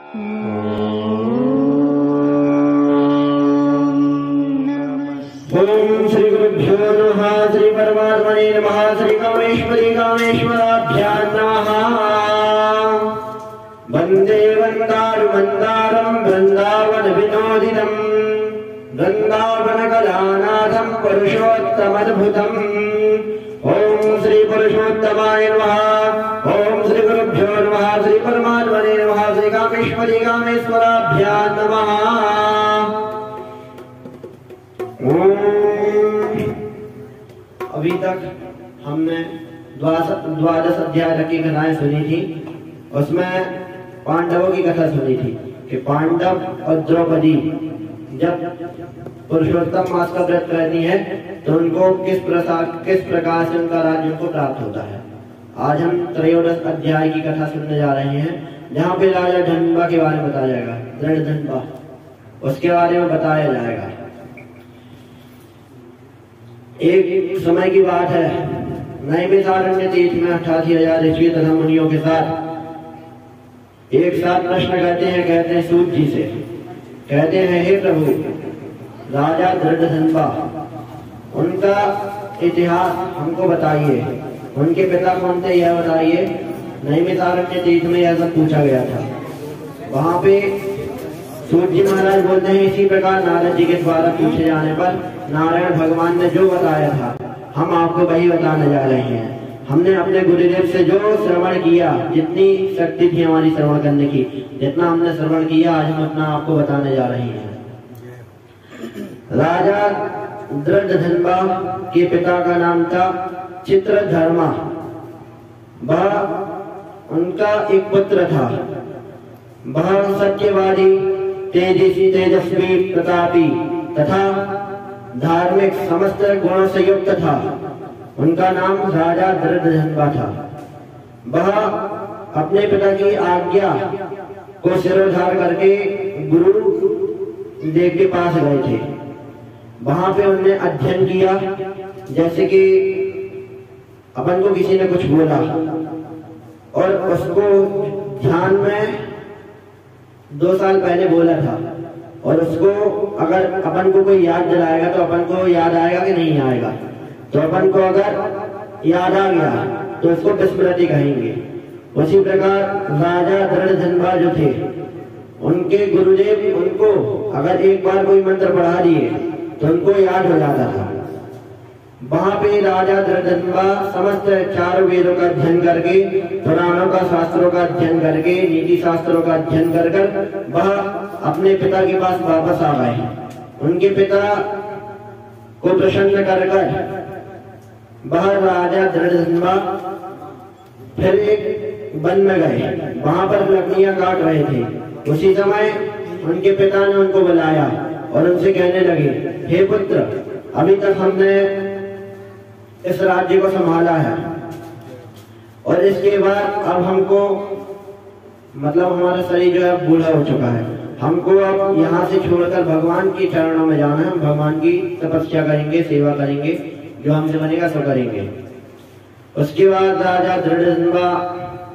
ओम श्री गुरुभ्यो नमः। श्री परमात्मने नमः। श्री कामेश्वरी कामेश्वराभ्यां नमः। वंदे वंदारु मंदारं वृंदावन विनोदिनं वृंदावन कलानाथं पुरुषोत्तमद्भुतम्। ओम श्री पुरुषोत्तमाय नमः। ओम श्री गुरुभ्यो नमः। श्री परमात्मने नमः। श्री कामेश्वरी कामेश्वराभ्यां नमः। अभी तक हमने द्वादश अध्याय तक की कथाएं सुनी थी। उसमें पांडवों की कथा सुनी थी कि पांडव और द्रौपदी जब पुरुषोत्तम मास का व्रत करती है तो उनको किस प्रकार से उनका राज्य को प्राप्त होता है। आज हम त्रयोदश अध्याय की कथा सुनने जा रहे हैं, जहाँ पे राजा धनबा के बारे में बताया जाएगा। दृढ़ धनबा, उसके बारे में बताया जाएगा। एक समय की बात है, नैमिषारण्य तीर्थ में 88,000 ऋषि तथा मुनियों के साथ एक साथ प्रश्न करते हैं सूत जी से। कहते हैं, हे प्रभु, राजा दृढ़ धनबा, उनका इतिहास हमको बताइए। उनके पिता कौन थे यह बताइए। नैमिषारण्य तीर्थ में यह सब पूछा गया था। वहां पे सूत जी महाराज बोलते हैं, इसी प्रकार नारद जी के द्वारा पूछे जाने पर नारायण भगवान ने जो बताया था हम आपको वही बताने जा रहे हैं। हमने अपने गुरुदेव से जो श्रवण किया, जितनी शक्ति थी हमारी श्रवण करने की, जितना हमने श्रवण किया आज हम अपना आपको बताने जा रहे हैं। राजा दृढ़ धनबा के पिता का नाम था चित्रधर्मा। वह उनका एक पुत्र था। वह सत्यवादी, तेजस्वी, प्रतापी तथा धार्मिक समस्त गुणों से युक्त था। उनका नाम राजा दृढ़ धनबा था। वह अपने पिता की आज्ञा को सिरोधार करके गुरु देव के पास गए थे। वहां पे उन्होंने अध्ययन किया। जैसे कि अपन को किसी ने कुछ बोला और उसको ध्यान में 2 साल पहले बोला था और उसको अगर अपन को कोई याद दिलाएगा तो अपन को याद आएगा कि नहीं आएगा। तो अपन को अगर याद आ गया तो उसको विस्मृति कहेंगे। उसी प्रकार राजा दृढ़ धनबा जो थे, उनके गुरुदेव उनको अगर एक बार कोई मंत्र पढ़ा दिए तो उनको याद हो जाता था। वहां पे राजा दृढ़ धनबा समस्त 4 वेदों का अध्ययन करके, पुराणों का, शास्त्रों का अध्ययन करके, नीति शास्त्रों का अध्ययन कर वह अपने पिता के पास वापस आ गए। उनके पिता को प्रसन्न कर वह राजा दृढ़ धनबा फिर एक वन में गए। वहां पर लकड़ियां काट रहे थे। उसी समय उनके पिता ने उनको बुलाया और उनसे कहने लगे, हे पुत्र, अभी तक हमने इस राज्य को संभाला है और इसके बाद अब हमको मतलब हमारा शरीर जो है बूढ़ा हो चुका है। हमको अब यहाँ से छोड़कर भगवान के चरणों में जाना है। हम भगवान की तपस्या करेंगे, सेवा करेंगे, जो हमसे बनेगा सो करेंगे। उसके बाद राजा दृढ़ धनबा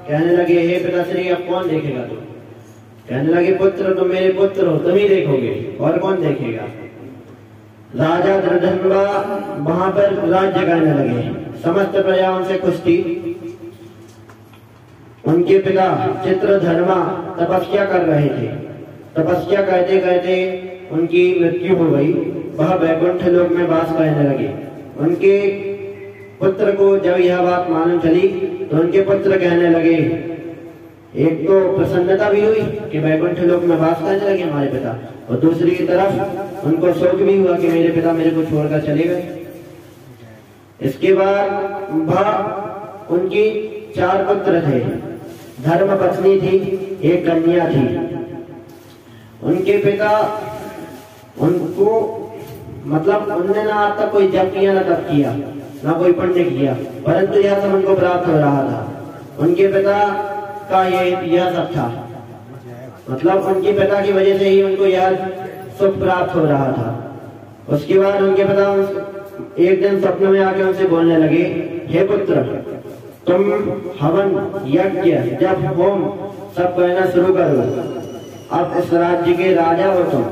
कहने लगे, हे पिताश्री, अब कौन देखेगा तुम? कहने लगे, पुत्र, तुम मेरे पुत्र हो, तुम ही देखोगे, और कौन देखेगा। राजा दृढ़ धनबा वहां पर राज्य करने लगे। समस्त प्रजा उनसे खुश थी। उनके पिता चित्रधर्मा तपस्या कर रहे थे। तपस्या करते करते उनकी मृत्यु हो गई। वह वैकुंठ लोक में वास करने लगे। उनके पुत्र को जब यह बात मालूम चली तो उनके पुत्र कहने लगे, एक तो प्रसन्नता भी हुई कि वैकुंठ लोक में वास करने लगे हमारे पिता, और दूसरी तरफ उनको शोक भी हुआ कि मेरे पिता मेरे को छोड़कर चले गए। इसके बाद वह उनकी 4 पुत्र थे। धर्म पत्नी थी, एक कन्या थी। उनके पिता उनको मतलब उनने ना आज तक कोई जप किया, ना तप किया, ना कोई पुण्य किया, परंतु यह सब उनको प्राप्त हो रहा था। उनके पिता का यह सब था। मतलब उनके पिता की वजह से ही उनको यह सुख प्राप्त हो रहा था। उसके बाद उनके पिता एक दिन स्वप्न में आके उनसे बोलने लगे, हे पुत्र, तुम हवन, यज्ञ, जप, होम सब करना शुरू करो। अब इस राज्य के राजा हो तुम,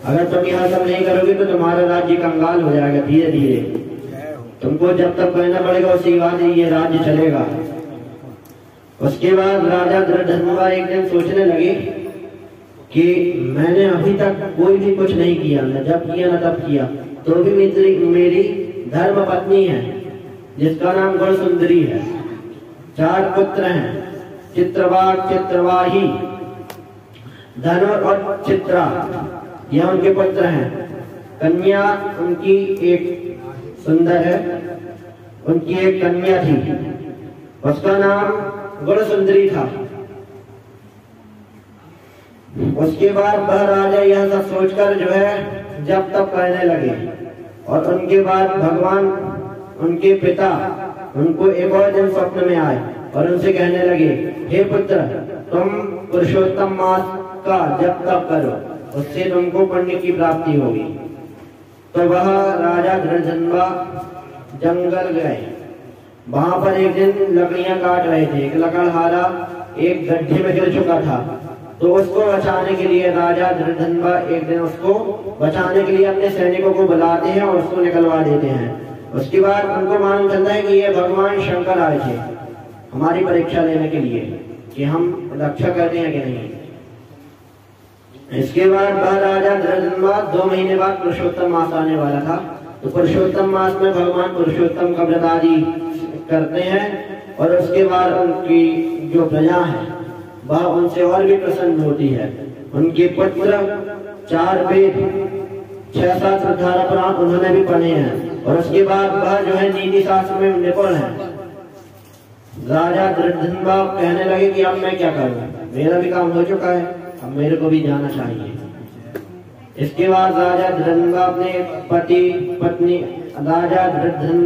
अगर तुम यह सब नहीं करोगे तो तुम्हारा राज्य कंगाल हो जाएगा धीरे धीरे। तुमको जब तक कहना पड़ेगा उसी बात ये राज्य चलेगा। उसके बाद राजा धृतराष्ट्र एक दिन सोचने लगे कि मैंने अभी तक कोई भी कुछ नहीं किया, न जब किया न तब किया, तो भी मेरी धर्म पत्नी है जिसका नाम गुणसुंदरी है। 4 पुत्र हैं, चित्रवाक, चित्रवाही, धनुर और चित्रा, यह उनके पुत्र हैं। कन्या उनकी एक सुंदर है, उनकी एक कन्या थी, उसका नाम गुणसुंदरी था। उसके बाद वह राजा यह सब सोचकर जो है जब तब कहने लगे, और उनके बाद भगवान उनके पिता उनको एक और दिन स्वप्न में आए और उनसे कहने लगे, हे पुत्र, तुम पुरुषोत्तम मास का जप तप करो, उससे तुमको पुण्य की प्राप्ति होगी। तो वह राजा धृतराष्ट्र जंगल गए। वहां पर एक दिन लकड़ियां काट रहे थे, एक लकड़हारा एक गड्ढे में गिर चुका था, तो उसको बचाने के लिए राजा धृतराष्ट्र एक दिन उसको बचाने के लिए अपने सैनिकों को बुलाते हैं और उसको निकलवा देते हैं। उसके बाद उनको मालूम चलता है कि ये भगवान शंकर आए थे हमारी परीक्षा लेने के लिए कि हम रक्षा करते हैं कि नहीं। इसके बाद वह राजा धृतराष्ट्र 2 महीने बाद पुरुषोत्तम मास आने वाला था, तो पुरुषोत्तम मास में भगवान पुरुषोत्तम का व्रत आदि करते हैं और उसके बाद उनकी जो प्रजा है वह उनसे और भी प्रसन्न होती है। उनके पुत्र 4 वेद 6-7 श्रद्धारा पुराण उन्होंने भी पढ़े हैं, और उसके बाद वह जो है नीति शास्त्र में निपुण है। राजा धृतराष्ट्र कहने लगे कि अब मैं क्या करूं, मेरा भी काम हो चुका है, अब मेरे को भी जाना चाहिए। इसके बाद राजा धृतराष्ट्र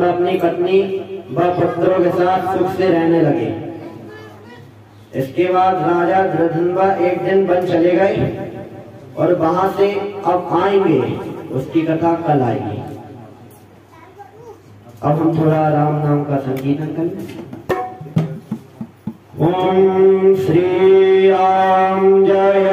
अपनी पत्नी व पुत्रों के साथ सुख से रहने लगे। इसके बाद राजा धृतराष्ट्र एक दिन वन चले गए और वहां से अब आएंगे, उसकी कथा कल आएगी। अब हम थोड़ा राम नाम का संकीर्तन करें। ओम श्री राम जय